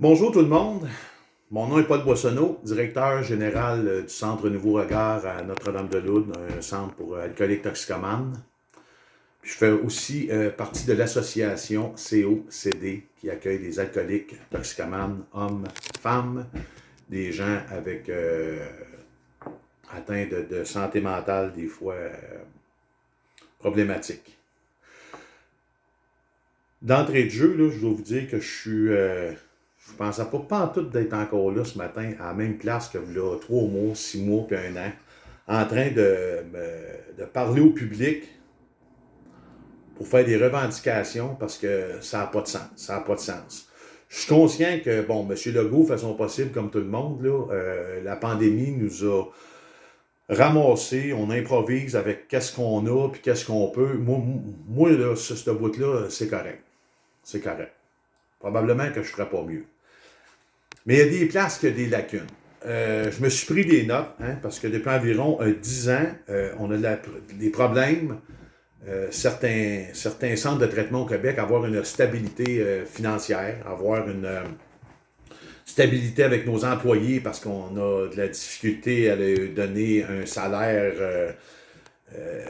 Bonjour tout le monde. Mon nom est Paul Boissonneau, directeur général du Centre Nouveau Regard à Notre-Dame-de-Lourdes, un centre pour alcooliques toxicomanes. Puis je fais aussi partie de l'association COCD qui accueille des alcooliques toxicomanes, hommes, femmes, des gens avec atteints de santé mentale des fois problématiques. D'entrée de jeu, là, je dois vous dire que je pensais pas en tout d'être encore là ce matin, à la même place que là, 3 mois, 6 mois, puis un an, en train de parler au public pour faire des revendications parce que ça n'a pas de sens. Ça n'a pas de sens. Je suis conscient que, bon, M. Legault fait son possible comme tout le monde, là. La pandémie nous a ramassé, on improvise avec qu'est-ce qu'on a puis qu'est-ce qu'on peut. Moi là, ce bout-là, c'est correct. C'est correct. Probablement que je ne ferais pas mieux. Mais il y a des places qui ont des lacunes. Je me suis pris des notes, hein, parce que depuis environ 10 ans, on a des problèmes. Certains centres de traitement au Québec, avoir une stabilité financière, avoir une stabilité avec nos employés parce qu'on a de la difficulté à leur donner un salaire euh,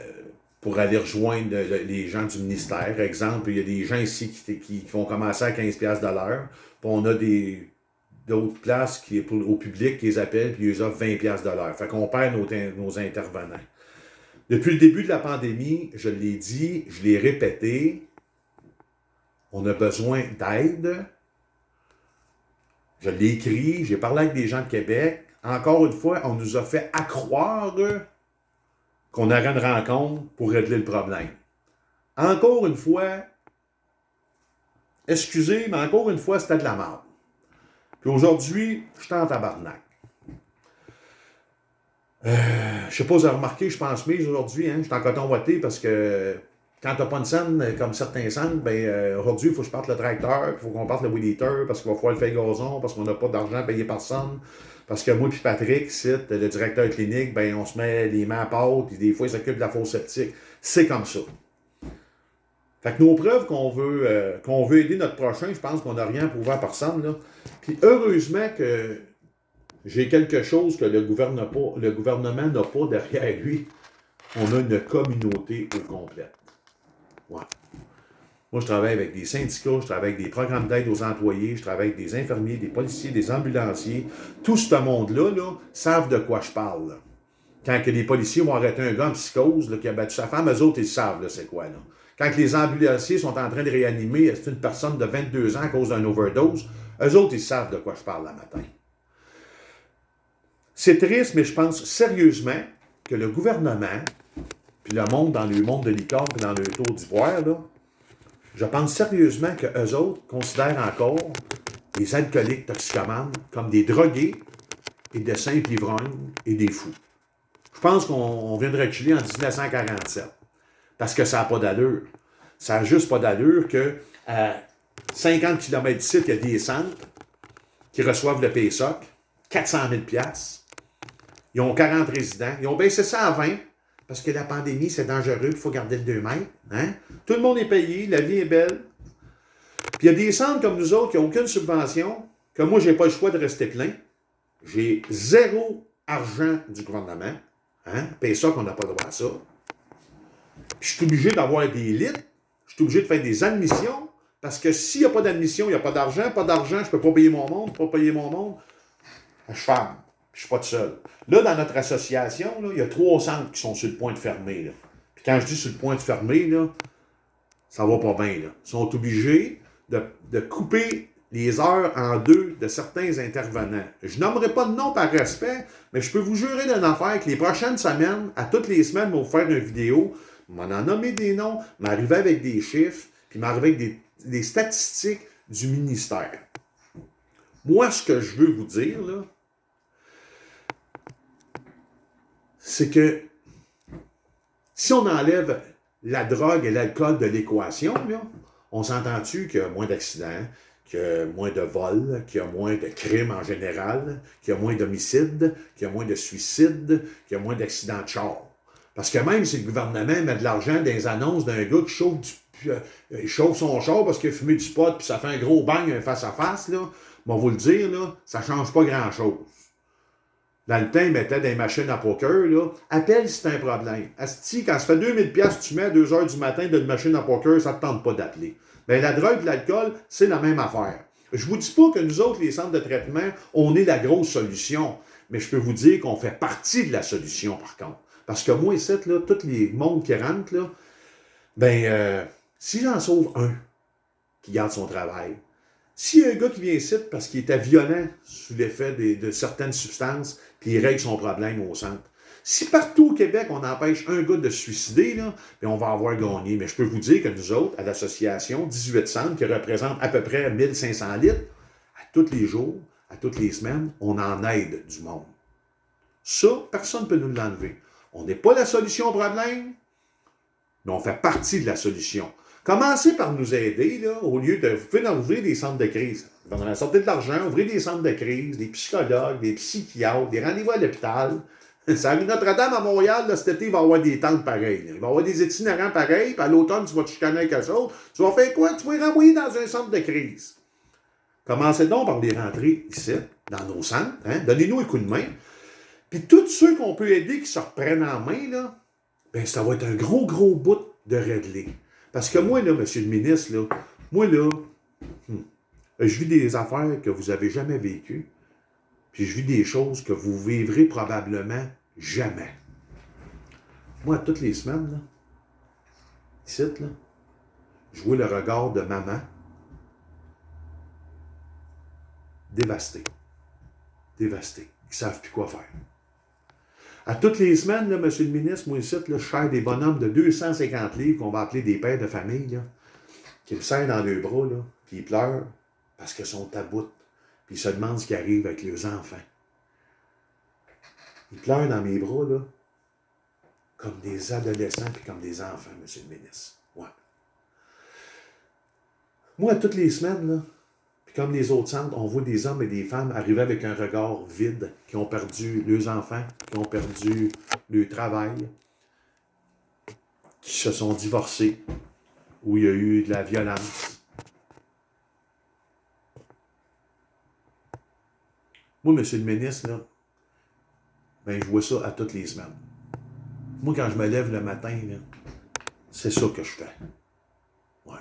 pour aller rejoindre les gens du ministère. Exemple, il y a des gens ici qui vont commencer à 15$ de l'heure, puis on a d'autres places au public qui les appellent puis ils les offrent 20$ de l'heure. Fait qu'on perd nos intervenants. Depuis le début de la pandémie, je l'ai dit, je l'ai répété, on a besoin d'aide. Je l'ai écrit, j'ai parlé avec des gens de Québec. Encore une fois, on nous a fait accroire qu'on aurait une rencontre pour régler le problème. Encore une fois, excusez, mais encore une fois, c'était de la merde. Puis aujourd'hui, je suis en tabarnak. Je sais pas si vous avez remarqué, je pense mais aujourd'hui, hein, je suis en coton ouaté parce que quand t'as pas une scène comme certains scènes, aujourd'hui, il faut que je parte le tracteur, il faut qu'on parte le weed eater parce qu'il va falloir le faire gazon, parce qu'on n'a pas d'argent à payer personne. Parce que moi et Patrick, le directeur clinique, on se met les mains à pâte, puis des fois, il s'occupe de la fosse septique. C'est comme ça. Fait que nos preuves qu'on veut aider notre prochain, je pense qu'on n'a rien prouvé à personne. Là. Puis heureusement que j'ai quelque chose que le gouvernement n'a pas derrière lui. On a une communauté au complet. Ouais. Moi, je travaille avec des syndicats, je travaille avec des programmes d'aide aux employés, je travaille avec des infirmiers, des policiers, des ambulanciers. Tout ce monde-là savent de quoi je parle. Là. Quand que les policiers vont arrêter un gars en psychose qui a battu sa femme, eux autres, ils savent c'est quoi. Là. Quand que les ambulanciers sont en train de réanimer c'est une personne de 22 ans à cause d'une overdose, eux autres, ils savent de quoi je parle le matin. C'est triste, mais je pense sérieusement que le gouvernement, puis le monde dans le monde de l'ICOR, puis dans le tour d'ivoire, là, je pense sérieusement qu'eux autres considèrent encore les alcooliques toxicomanes comme des drogués et de simples ivrognes et des fous. Je pense qu'on vient de reculer en 1947. Parce que ça n'a pas d'allure. Ça n'a juste pas d'allure qu'à 50 km d'ici, il y a des centres qui reçoivent le PSOC, 400 000 $. Ils ont 40 résidents. Ils ont baissé ça à 20 parce que la pandémie, c'est dangereux, il faut garder le 2 mètres. Hein? Tout le monde est payé, la vie est belle. Puis il y a des centres comme nous autres qui n'ont aucune subvention, que moi, je n'ai pas le choix de rester plein. J'ai zéro argent du gouvernement. Hein? PSOC, on n'a pas le droit à ça. Puis je suis obligé d'avoir des litres. Je suis obligé de faire des admissions. Parce que s'il n'y a pas d'admission, il n'y a pas d'argent. Pas d'argent, je ne peux pas payer mon monde. Pas payer mon monde, je ferme. Je ne suis pas tout seul. Là, dans notre association, là, il y a 3 centres qui sont sur le point de fermer. Là. Puis quand je dis sur le point de fermer, là, ça va pas bien. Là. Ils sont obligés de couper les heures en deux de certains intervenants. Je nommerai pas de nom par respect, mais je peux vous jurer d'une affaire que les prochaines semaines, à toutes les semaines, on va vous faire une vidéo, on en nommer des noms, m'arriver avec des chiffres, puis m'arriver avec des statistiques du ministère. Moi, ce que je veux vous dire, là, c'est que si on enlève la drogue et l'alcool de l'équation, là, on s'entend-tu qu'il y a moins d'accidents, qu'il y a moins de vols, qu'il y a moins de crimes en général, qu'il y a moins d'homicides, qu'il y a moins de suicides, qu'il y a moins d'accidents de char. Parce que même si le gouvernement met de l'argent dans les annonces d'un gars qui chauffe son char parce qu'il a fumé du pot puis ça fait un gros bang, un face-à-face, là, Moi, vous le dire, là, ça ne change pas grand-chose. Dans le temps, ils mettaient des machines à poker, là. Appelle si c'est un problème. Asti, quand ça fait 2000$, tu mets à 2 heures du matin d'une machine à poker, ça ne te tente pas d'appeler. Bien, la drogue et l'alcool, c'est la même affaire. Je ne vous dis pas que nous autres, les centres de traitement, on est la grosse solution. Mais je peux vous dire qu'on fait partie de la solution, par contre. Parce que moi, ici, là, tous les mondes qui rentrent, là, si j'en sauve un qui garde son travail, s'il y a un gars qui vient ici parce qu'il était violent sous l'effet de certaines substances, puis il règle son problème au centre. Si partout au Québec, on empêche un gars de se suicider, là, bien, on va avoir gagné. Mais je peux vous dire que nous autres, à l'association 18 centres, qui représente à peu près 1500 litres, à tous les jours, à toutes les semaines, on en aide du monde. Ça, personne ne peut nous l'enlever. On n'est pas la solution au problème, mais on fait partie de la solution. Commencez par nous aider, là, au lieu de... Vous pouvez ouvrir des centres de crise. Vous en sortez de l'argent, ouvrez des centres de crise, des psychologues, des psychiatres, des rendez-vous à l'hôpital. Ça arrive Notre-Dame à Montréal, là, cet été, il va y avoir des tentes pareilles. Là. Il va y avoir des itinérants pareils, puis à l'automne, tu vas te chicaner avec eux autres. Tu vas faire quoi? Tu vas les renvoyer dans un centre de crise. Commencez donc par les rentrer ici, dans nos centres. Hein? Donnez-nous un coup de main. Puis tous ceux qu'on peut aider qui se reprennent en main, là, bien, ça va être un gros, gros bout de régler. Parce que moi, là, monsieur le ministre, là, moi, là, je vis des affaires que vous n'avez jamais vécues, puis je vis des choses que vous vivrez probablement jamais. Moi, toutes les semaines, là, ici, là, je vois le regard de maman dévasté, qui ne savent plus quoi faire. À toutes les semaines, là, monsieur le ministre, moi ici, là, je cherche des bonhommes de 250 livres qu'on va appeler des pères de famille, là, qui me serrent dans leurs bras, là, puis ils pleurent parce qu'ils sont à bout, puis ils se demandent ce qui arrive avec leurs enfants. Ils pleurent dans mes bras, là, comme des adolescents puis comme des enfants, monsieur le ministre. Ouais. Moi, toutes les semaines, là, puis comme les autres centres, on voit des hommes et des femmes arriver avec un regard vide, qui ont perdu leurs enfants, qui ont perdu leur travail, qui se sont divorcés, où il y a eu de la violence. Moi, monsieur le ministre, là, ben, je vois ça à toutes les semaines. Moi, quand je me lève le matin, là, c'est ça que je fais. Ouais.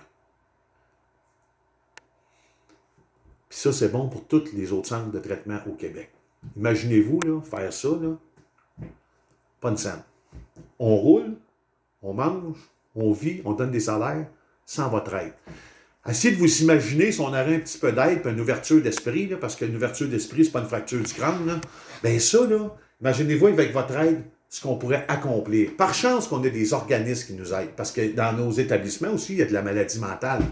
Puis ça, c'est bon pour tous les autres centres de traitement au Québec. Imaginez-vous, là, faire ça, là, pas une scène. On roule, on mange, on vit, on donne des salaires sans votre aide. Essayez de vous imaginer si on aurait un petit peu d'aide et une ouverture d'esprit, là, parce qu'une ouverture d'esprit, c'est pas une fracture du crâne. Là. Bien ça, là, imaginez-vous avec votre aide ce qu'on pourrait accomplir. Par chance qu'on ait des organismes qui nous aident, parce que dans nos établissements aussi, il y a de la maladie mentale.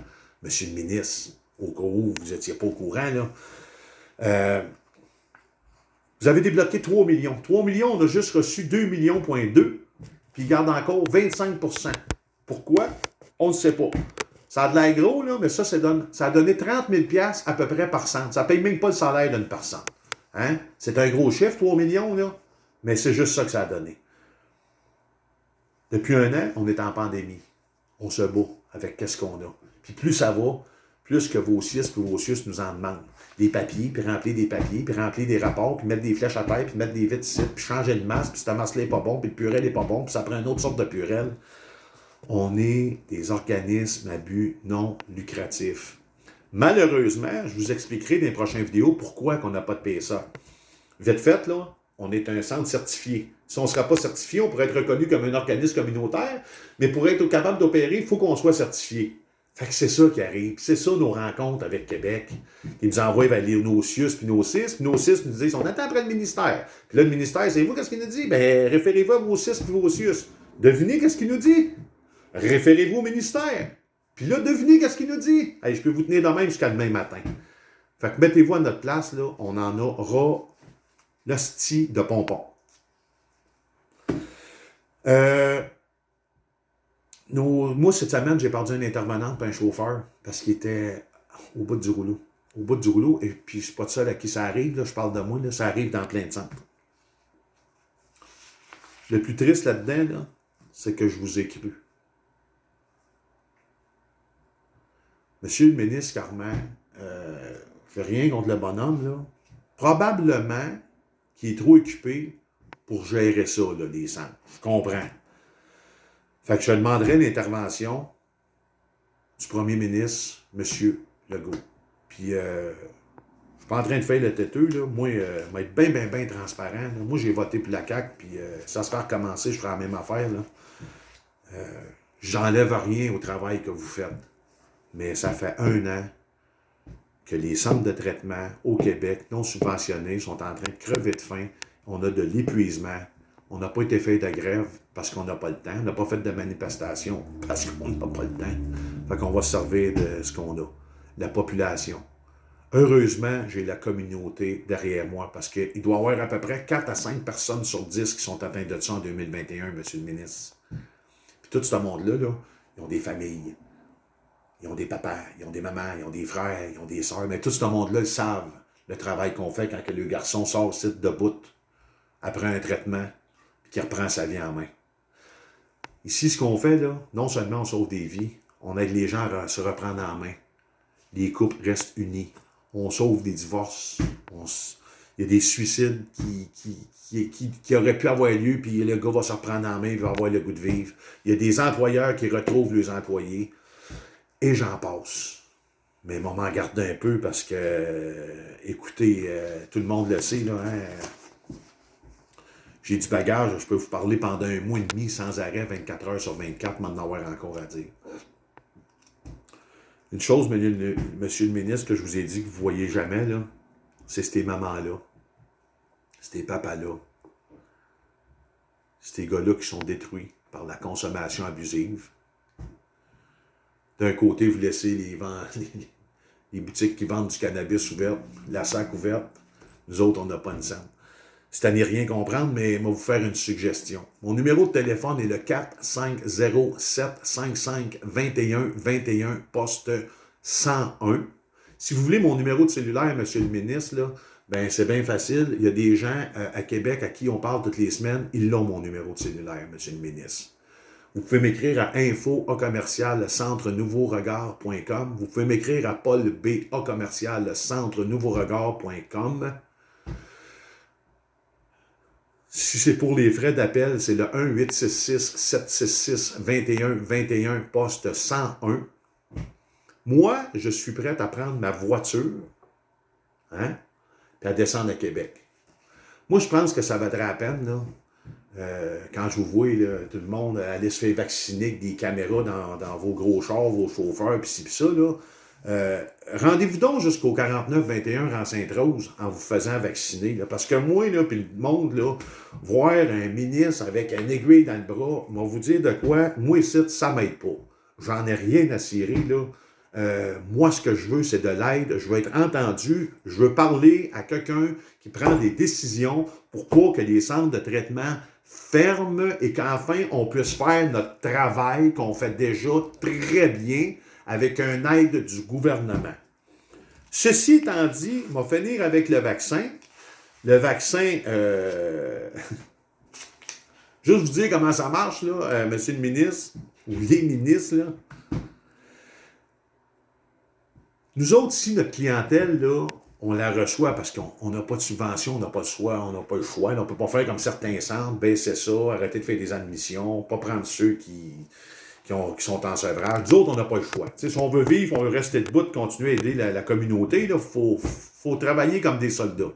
Monsieur le ministre, au cas où vous n'étiez pas au courant, là, vous avez débloqué 3 millions. 3 millions, on a juste reçu 2,2 millions, puis il garde encore 25%. Pourquoi? On ne sait pas. Ça a de l'air gros, là, mais ça a donné 30 000 $ à peu près par centre. Ça ne paye même pas le salaire d'une personne. Hein? C'est un gros chiffre, 3 millions, là, mais c'est juste ça que ça a donné. Depuis 1 an, on est en pandémie. On se bat avec qu'est-ce qu'on a. Puis plus ça va, plus que vos CIS et vos CIUS nous en demandent. Des papiers, puis remplir des papiers, puis remplir des rapports, puis mettre des flèches à terre, puis mettre des vitres ici, puis changer de masse, puis cette masse-là n'est pas bon, puis le purel n'est pas bon, puis ça prend une autre sorte de purel. On est des organismes à but non lucratif. Malheureusement, je vous expliquerai dans les prochaines vidéos pourquoi on n'a pas de PSA. Vite fait, là, on est un centre certifié. Si on ne sera pas certifié, on pourrait être reconnu comme un organisme communautaire, mais pour être capable d'opérer, il faut qu'on soit certifié. Fait que c'est ça qui arrive. C'est ça nos rencontres avec Québec. Ils nous envoient vers nos CIUS puis nos CIS. Puis nos CIS nous disent, on attend après le ministère. Puis là, le ministère, savez-vous qu'est-ce qu'il nous dit? Ben, référez-vous à vos CIS puis vos CIUS. Devinez qu'est-ce qu'il nous dit? Référez-vous au ministère. Puis là, devinez qu'est-ce qu'il nous dit. Hey, je peux vous tenir de même jusqu'à demain matin. Fait que mettez-vous à notre place, là. On en aura l'hostie de pompon. Moi, cette semaine, j'ai perdu une intervenante et un chauffeur parce qu'il était au bout du rouleau. Au bout du rouleau, et puis je ne suis pas de seul à qui ça arrive, là, je parle de moi, là, ça arrive dans plein de centres. Le plus triste là-dedans, là, c'est que je vous ai cru. Monsieur le ministre Carman, je fais rien contre le bonhomme, là. Probablement qu'il est trop occupé pour gérer ça, là, les centres. Je comprends. Fait que je demanderais l'intervention du premier ministre, M. Legault. Puis, je suis pas en train de faire le têteux, là. Moi, je vais être bien, bien, bien transparent. Là. Moi, j'ai voté pour la CAQ, puis ça se fait recommencer, je ferai la même affaire, là. J'enlève rien au travail que vous faites. Mais ça fait 1 an que les centres de traitement au Québec, non subventionnés, sont en train de crever de faim. On a de l'épuisement. On n'a pas été fait de grève parce qu'on n'a pas le temps. On n'a pas fait de manifestation parce qu'on n'a pas le temps. Fait qu'on va se servir de ce qu'on a. La population. Heureusement, j'ai la communauté derrière moi parce qu'il doit y avoir à peu près 4 à 5 personnes sur 10 qui sont atteintes de ça en 2021, M. le ministre. Puis tout ce monde-là, là, ils ont des familles. Ils ont des papas, ils ont des mamans, ils ont des frères, ils ont des sœurs. Mais tout ce monde-là, ils savent le travail qu'on fait quand le garçon sort site de bout après un traitement et qu'il reprend sa vie en main. Ici, ce qu'on fait, là, non seulement on sauve des vies, on aide les gens à se reprendre en main. Les couples restent unis. On sauve des divorces. Il y a des suicides qui auraient pu avoir lieu, puis le gars va se reprendre en main, il va avoir le goût de vivre. Il y a des employeurs qui retrouvent leurs employés. Et j'en passe. Mais on m'en garde un peu parce que, écoutez, tout le monde le sait, là, hein, j'ai du bagage, je peux vous parler pendant 1 mois et demi sans arrêt, 24 heures sur 24, m'en avoir encore à dire. Une chose, monsieur le ministre, que je vous ai dit que vous ne voyez jamais, là, c'est ces mamans-là, ces papas-là, ces gars-là qui sont détruits par la consommation abusive. D'un côté, vous laissez les boutiques qui vendent du cannabis ouvertes, la sac ouverte. Nous autres, on n'a pas une scène. C'est à n'y rien comprendre, mais je vais vous faire une suggestion. Mon numéro de téléphone est le 450-755-2121, poste 101. Si vous voulez mon numéro de cellulaire, monsieur le ministre, là, ben c'est bien facile. Il y a des gens à Québec à qui on parle toutes les semaines. Ils l'ont, mon numéro de cellulaire, monsieur le ministre. Vous pouvez m'écrire à info@centrenouveauregard.com. Vous pouvez m'écrire à paulb@centrenouveauregard.com. Si c'est pour les frais d'appel, c'est le 1-866-766-2121, poste 101. Moi, je suis prêt à prendre ma voiture, hein, puis à descendre à Québec. Moi, je pense que ça vaudrait la peine, là. Quand je vous vois, là, tout le monde aller se faire vacciner avec des caméras dans vos gros chars, vos chauffeurs, pis ci pis ça, là. Rendez-vous donc jusqu'au 49-21 rang Sainte-Rose en vous faisant vacciner. Là, parce que moi, là, puis le monde, là, voir un ministre avec un aiguille dans le bras, on va vous dire de quoi, moi ici, ça m'aide pas. J'en ai rien à cirer, là. Moi, ce que je veux, c'est de l'aide. Je veux être entendu. Je veux parler à quelqu'un qui prend des décisions pour pas que les centres de traitement ferment et qu'enfin, on puisse faire notre travail qu'on fait déjà très bien avec une aide du gouvernement. Ceci étant dit, on va finir avec le vaccin. Le vaccin, juste vous dire comment ça marche, là, monsieur le ministre, ou les ministres, là. Nous autres, ici, notre clientèle, là, on la reçoit parce qu'on n'a pas de subvention, on n'a pas de choix, on n'a pas le choix. On ne peut pas faire comme certains centres, baisser ça, arrêter de faire des admissions, pas prendre ceux qui sont en sevrage. Nous autres, on n'a pas le choix. T'sais, si on veut vivre, on veut rester debout, continuer à aider la communauté, il faut travailler comme des soldats.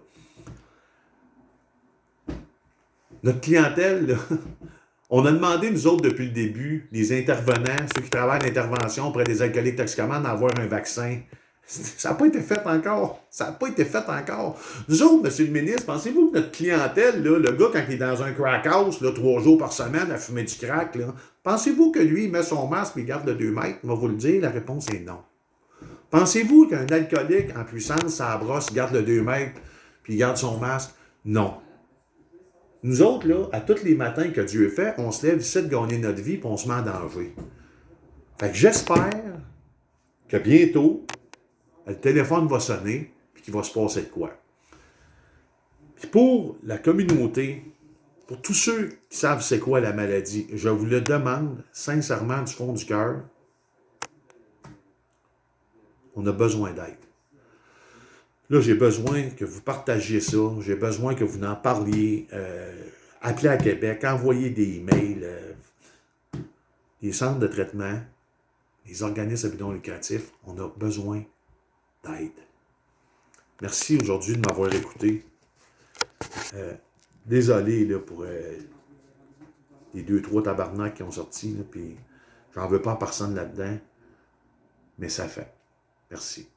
Notre clientèle, là, on a demandé, nous autres, depuis le début, les intervenants, ceux qui travaillent en intervention auprès des alcooliques toxicomanes, d'avoir un vaccin. Ça n'a pas été fait encore. Ça n'a pas été fait encore. Nous autres, monsieur le ministre, pensez-vous que notre clientèle, là, le gars, quand il est dans un crack house, là, 3 jours par semaine à fumer du crack, là, pensez-vous que lui, il met son masque et il garde le 2 mètres? On va vous le dire, la réponse est non. Pensez-vous qu'un alcoolique en puissance, ça brosse, il garde le 2 mètres puis il garde son masque? Non. Nous autres, là, à tous les matins que Dieu fait, on se lève ici de gagner notre vie puis on se met en danger. Fait que j'espère que bientôt, le téléphone va sonner puis qu'il va se passer de quoi. Puis pour la communauté, pour tous ceux qui savent c'est quoi la maladie, je vous le demande sincèrement du fond du cœur, on a besoin d'aide. Là, j'ai besoin que vous partagiez ça. J'ai besoin que vous en parliez. Appelez à Québec, envoyez des emails. Les centres de traitement, les organismes à but non lucratif, on a besoin d'aide. Merci aujourd'hui de m'avoir écouté. Désolé là, pour les 2-3 tabarnaks qui ont sorti, là, puis j'en veux pas à personne là-dedans, mais ça fait. Merci.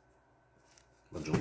Bonne journée.